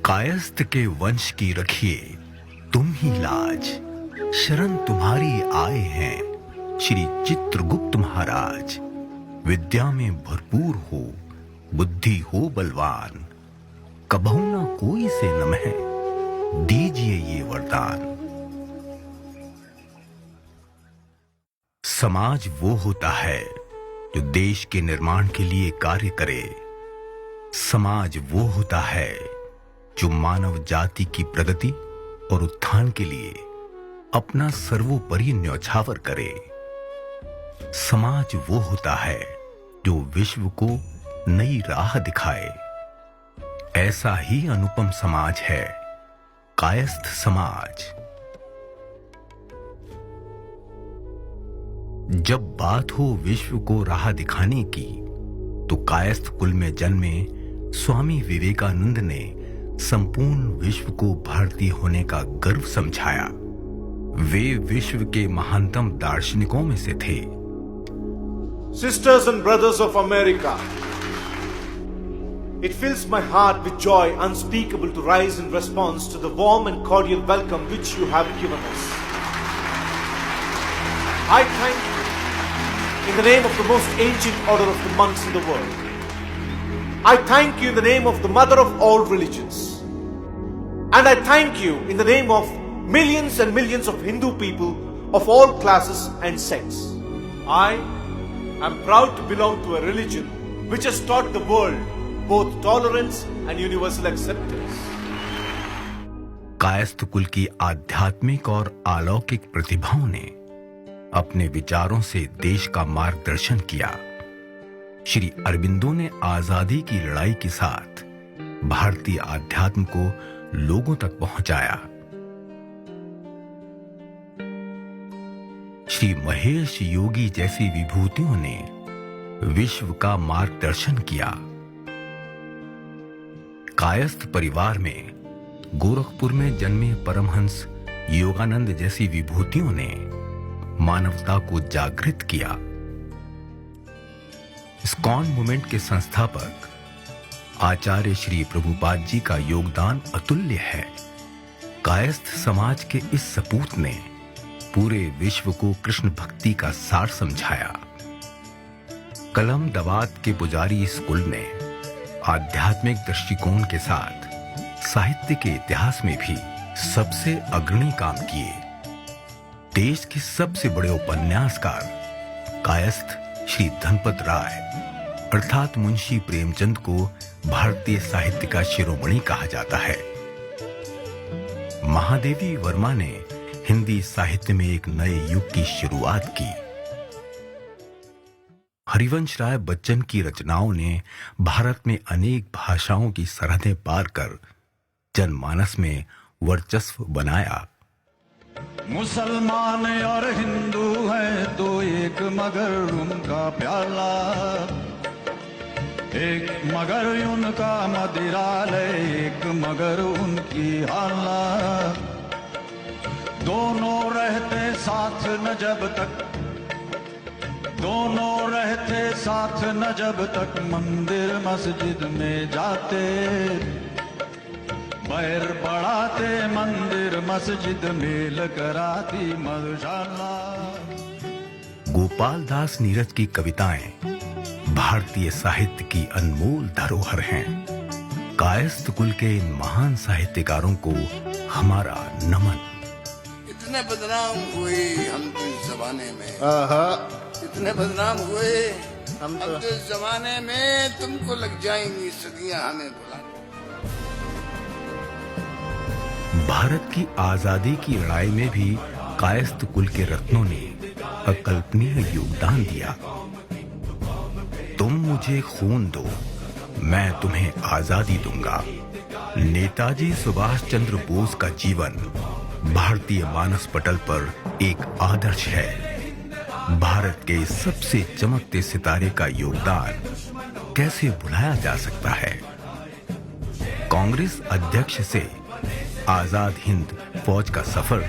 कायस्थ के वंश की रखिए तुम ही लाज, शरण तुम्हारी आए हैं श्री चित्रगुप्त महाराज। विद्या में भरपूर हो, बुद्धि हो बलवान, कबहू ना कोई से नमः, दीजिए ये वरदान। समाज वो होता है जो देश के निर्माण के लिए कार्य करे। समाज वो होता है जो मानव जाति की प्रगति और उत्थान के लिए अपना सर्वोपरि न्यौछावर करे। समाज वो होता है जो विश्व को नई राह दिखाए। ऐसा ही अनुपम समाज है कायस्थ समाज। जब बात हो विश्व को राह दिखाने की, तो कायस्थ कुल में जन्मे स्वामी विवेकानंद ने संपूर्ण विश्व को भारतीय होने का गर्व समझाया। वे विश्व के महानतम दार्शनिकों में से थे। Sisters and brothers of America, it fills my heart with joy unspeakable to rise in response to the warm and cordial welcome which you have given us. I thank you in the name of the most ancient order of the monks in the world. I thank you in the name of the mother of all religions. And I thank you in the name of millions and millions of Hindu people of all classes and sects. I am proud to belong to a religion which has taught the world both tolerance and universal acceptance. Kayastha कुल की आध्यात्मिक और अलौकिक प्रतिभाओं ने अपने विचारों से देश का मार्गदर्शन किया। श्री अरबिंदो ने आजादी की लड़ाई के साथ भारतीय आध्यात्म को लोगों तक पहुंचाया। श्री महेश योगी जैसी विभूतियों ने विश्व का मार्गदर्शन किया। कायस्थ परिवार में गोरखपुर में जन्मे परमहंस योगानंद जैसी विभूतियों ने मानवता को जागृत किया। इस्कॉन मूवमेंट के संस्थापक आचार्य श्री प्रभुपाद जी का योगदान अतुल्य है। कायस्थ समाज के इस सपूत ने पूरे विश्व को कृष्ण भक्ति का सार समझाया। कलम दवात के पुजारी इस कुल ने आध्यात्मिक दृष्टिकोण के साथ साहित्य के इतिहास में भी सबसे अग्रणी काम किए। देश के सबसे बड़े उपन्यासकार कायस्थ श्री धनपत राय अर्थात मुंशी प्रेमचंद को भारतीय साहित्य का शिरोमणि कहा जाता है। महादेवी वर्मा ने हिंदी साहित्य में एक नए युग की शुरुआत की। हरिवंश राय बच्चन की रचनाओं ने भारत में अनेक भाषाओं की सरहदें पार कर जनमानस में वर्चस्व बनाया। मुसलमान और हिंदू हैं दो एक, मगर उनका प्याला एक, मगर उनका मदिरालय एक, मगर उनकी हाला। दोनों रहते साथ न जब तक, दोनों रहते साथ न जब तक मंदिर मस्जिद में जाते, बैर बढ़ाते मंदिर मस्जिद मेल कराती मधुशाला। गोपाल दास नीरज की कविताएं भारतीय साहित्य की अनमोल धरोहर हैं। कायस्थ कुल के इन महान साहित्यकारों को हमारा नमन। इतने बदनाम हुए हम तो इस जमाने में, इतने बदनाम हुए हम तो इस जमाने में, तुमको लग जाएंगी सदियां हमें बुलाने। भारत की आजादी की लड़ाई में भी कायस्थ कुल के रत्नों ने अकल्पनीय योगदान दिया। तुम मुझे खून दो, मैं तुम्हें आजादी दूंगा। नेताजी सुभाष चंद्र बोस का जीवन भारतीय मानस पटल पर एक आदर्श है। भारत के सबसे चमकते सितारे का योगदान कैसे भुलाया जा सकता है। कांग्रेस अध्यक्ष से आजाद हिंद फौज का सफर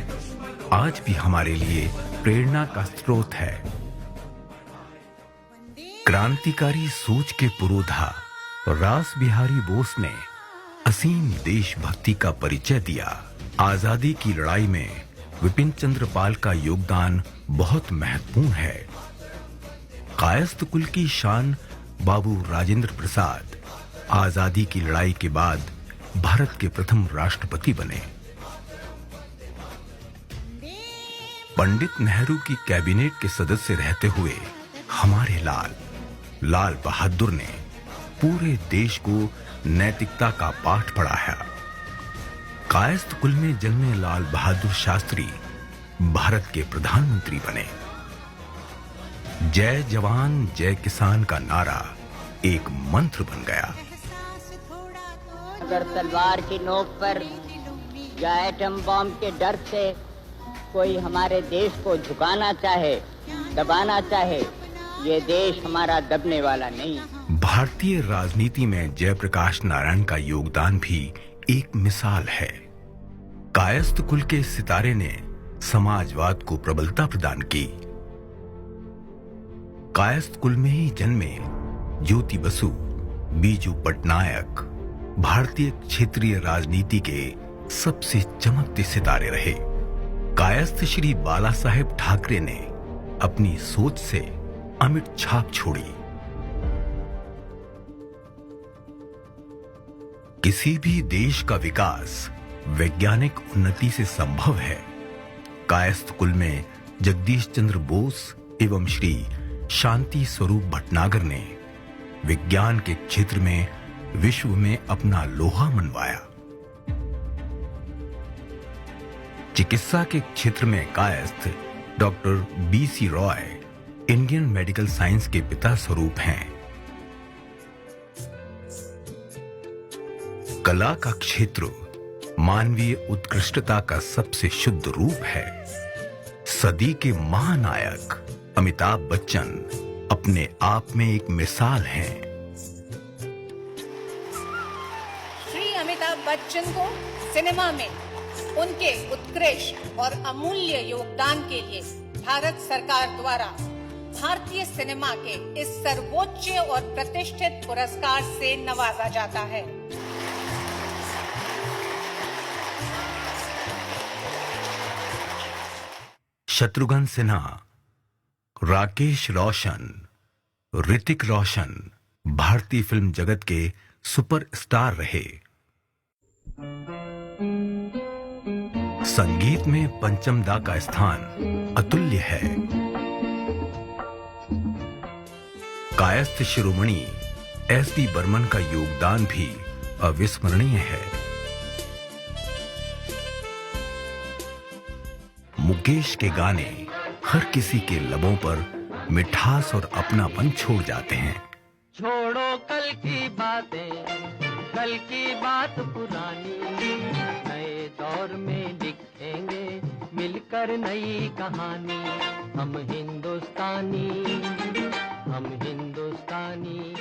आज भी हमारे लिए प्रेरणा का स्रोत है। क्रांतिकारी सोच के पुरोधा रास बिहारी बोस ने असीम देशभक्ति का परिचय दिया। आजादी की लड़ाई में विपिन चंद्र पाल का योगदान बहुत महत्वपूर्ण है। कायस्थ कुल की शान बाबू राजेंद्र प्रसाद आजादी की लड़ाई के बाद भारत के प्रथम राष्ट्रपति बने। पंडित नेहरू की कैबिनेट के सदस्य रहते हुए हमारे लाल बहादुर ने पूरे देश को नैतिकता का पाठ पढ़ाया। कायस्थ कुल में जन्मे लाल बहादुर शास्त्री भारत के प्रधानमंत्री बने। जय जवान जय किसान का नारा एक मंत्र बन गया। अगर तलवार की नोक पर या एटम बम के डर से कोई हमारे देश को झुकाना चाहे, दबाना चाहे, ये देश हमारा दबने वाला नहीं। भारतीय राजनीति में जयप्रकाश नारायण का योगदान भी एक मिसाल है। कायस्थ कुल के सितारे ने समाजवाद को प्रबलता प्रदान की। कायस्थ कुल में ही जन्मे ज्योति बसु, बीजू पटनायक भारतीय क्षेत्रीय राजनीति के सबसे चमकते सितारे रहे। कायस्थ श्री बाला साहेब ठाकरे ने अपनी सोच से अमिट छाप छोड़ी। किसी भी देश का विकास वैज्ञानिक उन्नति से संभव है। कायस्थ कुल में जगदीश चंद्र बोस एवं श्री शांति स्वरूप भटनागर ने विज्ञान के क्षेत्र में विश्व में अपना लोहा मनवाया। चिकित्सा के क्षेत्र में Kayastha doctor BC Roy Indian medical science के पिता स्वरूप हैं। कला का क्षेत्र मानवीय उत्कृष्टता का सबसे शुद्ध रूप है। सदी के महानायक अमिताभ बच्चन अपने आप में एक मिसाल हैं। श्री अमिताभ बच्चन को सिनेमा में उनके उत्कृष्ट और अमूल्य योगदान के लिए भारत सरकार द्वारा भारतीय सिनेमा के इस सर्वोच्च और प्रतिष्ठित पुरस्कार से नवाजा जाता है। शत्रुघ्न सिन्हा, राकेश रोशन, ऋतिक रोशन भारतीय फिल्म जगत के सुपरस्टार रहे। संगीत में पंचम दा का स्थान अतुल्य है। कायस्थ शिरोमणि एस.डी. बर्मन का योगदान भी अविस्मरणीय है। मुकेश के गाने हर किसी के लबों पर मिठास और अपनापन छोड़ जाते हैं। छोड़ो कल की बातें, कल की बात पुरानी, नए दौर में लिखेंगे मिलकर नई कहानी। हम हिंदुस्तानी, हम हिंदुस्तानी।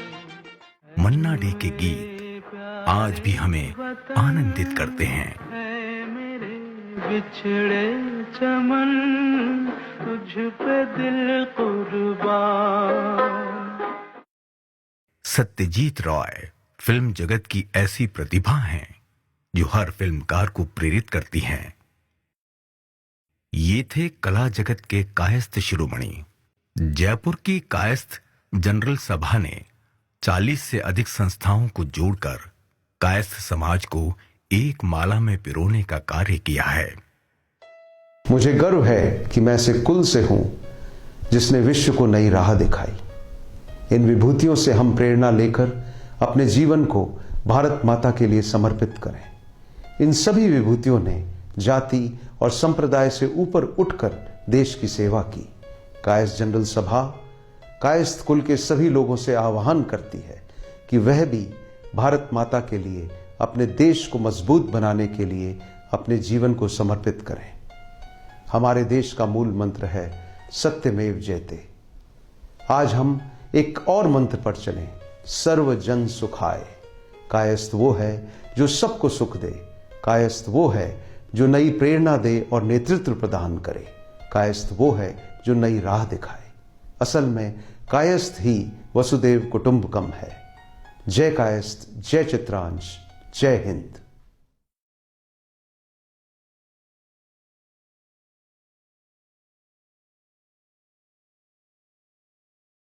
मन्ना डे के गीत आज भी हमें आनंदित करते हैं। मेरे बिछड़े चमन, तुझ पे दिल कुर्बान। सत्यजीत रॉय फिल्म जगत की ऐसी प्रतिभा हैं जो हर फिल्मकार को प्रेरित करती हैं। ये थे कला जगत के कायस्थ शिरोमणि। जयपुर की कायस्थ जनरल सभा ने 40 से अधिक संस्थाओं को जोड़कर कायस्थ समाज को एक माला में पिरोने का कार्य किया है। मुझे गर्व है कि मैं ऐसे कुल से हूं जिसने विश्व को नई राह दिखाई। इन विभूतियों से हम प्रेरणा लेकर अपने जीवन को भारत माता के लिए समर्पित करें। इन सभी विभूतियों ने जाति और संप्रदाय से ऊपर उठकर देश की सेवा की। कायस्थ जनरल सभा कायस्थ कुल के सभी लोगों से आह्वान करती है कि वह भी भारत माता के लिए, अपने देश को मजबूत बनाने के लिए अपने जीवन को समर्पित करें। हमारे देश का मूल मंत्र है सत्यमेव जयते। आज हम एक और मंत्र पर चलें, सर्व जन सुखाय। कायस्थ वो है जो सबको सुख दे। कायस्थ वो है जो नई प्रेरणा दे और नेतृत्व प्रदान करे। कायस्थ वो है जो नई राह दिखाए। असल में कायस्थ ही वसुदेव कुटुंबकम है। जय कायस्थ, जय चित्रांश, जय हिंद।